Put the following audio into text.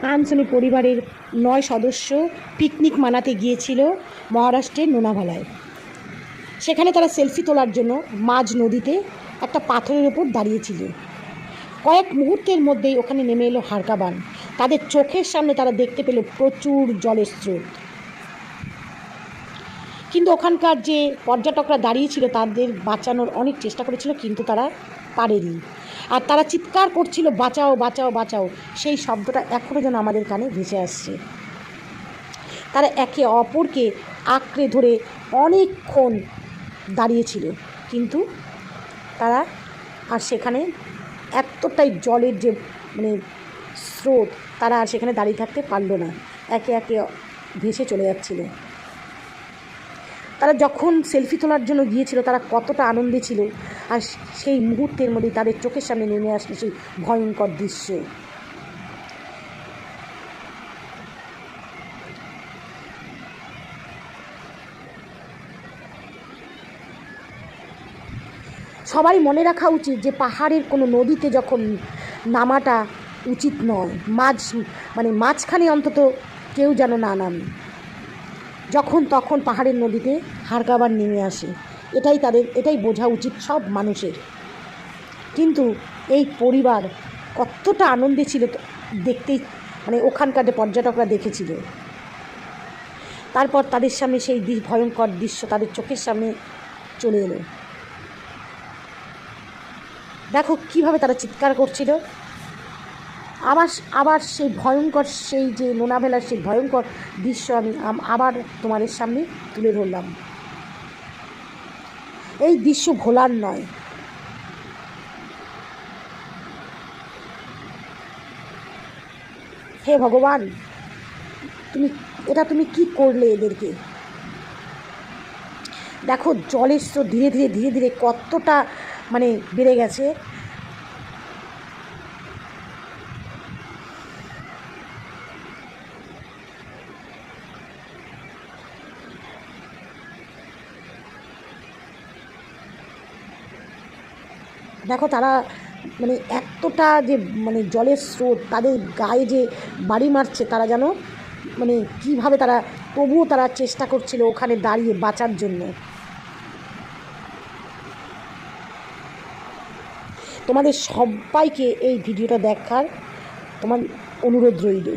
আনসনি পরিবারের 9 সদস্য পিকনিক মানাতে গিয়েছিল মহারাষ্ট্রের লোনাভালায়। সেখানে তারা সেলফি তোলার জন্য মাঝ নদীতে একটা পাথরের ওপর দাঁড়িয়েছিল। কয়েক মুহূর্তের মধ্যেই ওখানে নেমে এলো হারকাবান। তাদের চোখের সামনে তারা দেখতে পেল প্রচুর জলের স্রোত। কিন্তু ওখানকার যে পর্যটকরা দাঁড়িয়েছিল তাদের বাঁচানোর অনেক চেষ্টা করেছিল, কিন্তু তারা পারেনি। আর তারা চিৎকার করছিল, বাঁচাও বাঁচাও বাঁচাও। সেই শব্দটা এখনও যেন আমাদের কানে ভেসে আসছে। তারা একে অপরকে আঁকড়ে ধরে অনেকক্ষণ দাঁড়িয়েছিল, কিন্তু তারা আর সেখানে এতটাই জলের যে স্রোত, তারা আর সেখানে দাঁড়িয়ে থাকতে পারল না, একে একে ভেসে চলে যাচ্ছিল। তারা যখন সেলফি তোলার জন্য গিয়েছিল তারা কতটা আনন্দে ছিল, আর সেই মুহূর্তের মধ্যে তাদের চোখের সামনে নেমে আসলো সেই ভয়ঙ্কর দৃশ্য। সবাই মনে রাখা উচিত যে পাহাড়ের কোনো নদীতে যখন নামাটা উচিত নয়, মাঝখানে অন্তত কেউ যেন না নামে। যখন তখন পাহাড়ের নদীতে হারকাবান নেমে আসে, এটাই বোঝা উচিত সব মানুষের। কিন্তু এই পরিবার কতটা আনন্দে ছিল দেখতেই, ওখানকার যে পর্যটকরা দেখেছিল। তারপর তাদের সামনে সেই ভয়ঙ্কর দৃশ্য তাদের চোখের সামনে চলে এলো। দেখো কীভাবে তারা চিৎকার করছিল। আবার সেই ভয়ঙ্কর, সেই যে লোনাভেলার সেই ভয়ঙ্কর দৃশ্য আমি আবার তোমাদের সামনে তুলে ধরলাম। এই দৃশ্য ভোলার নয়। হে ভগবান, তুমি কি করলে এদেরকে? দেখো জলের স্রোত ধীরে ধীরে ধীরে ধীরে কতটা বেড়ে গেছে। দেখো তারা এতটা যে জলের স্রোত তাদের গায়ে যে বাড়ি মারছে, তারা যেন কীভাবে তারা তবুও তারা চেষ্টা করছিল ওখানে দাঁড়িয়ে বাঁচার জন্য। তোমাদের সবাইকে এই ভিডিওটা দেখার তোমার অনুরোধ রইল।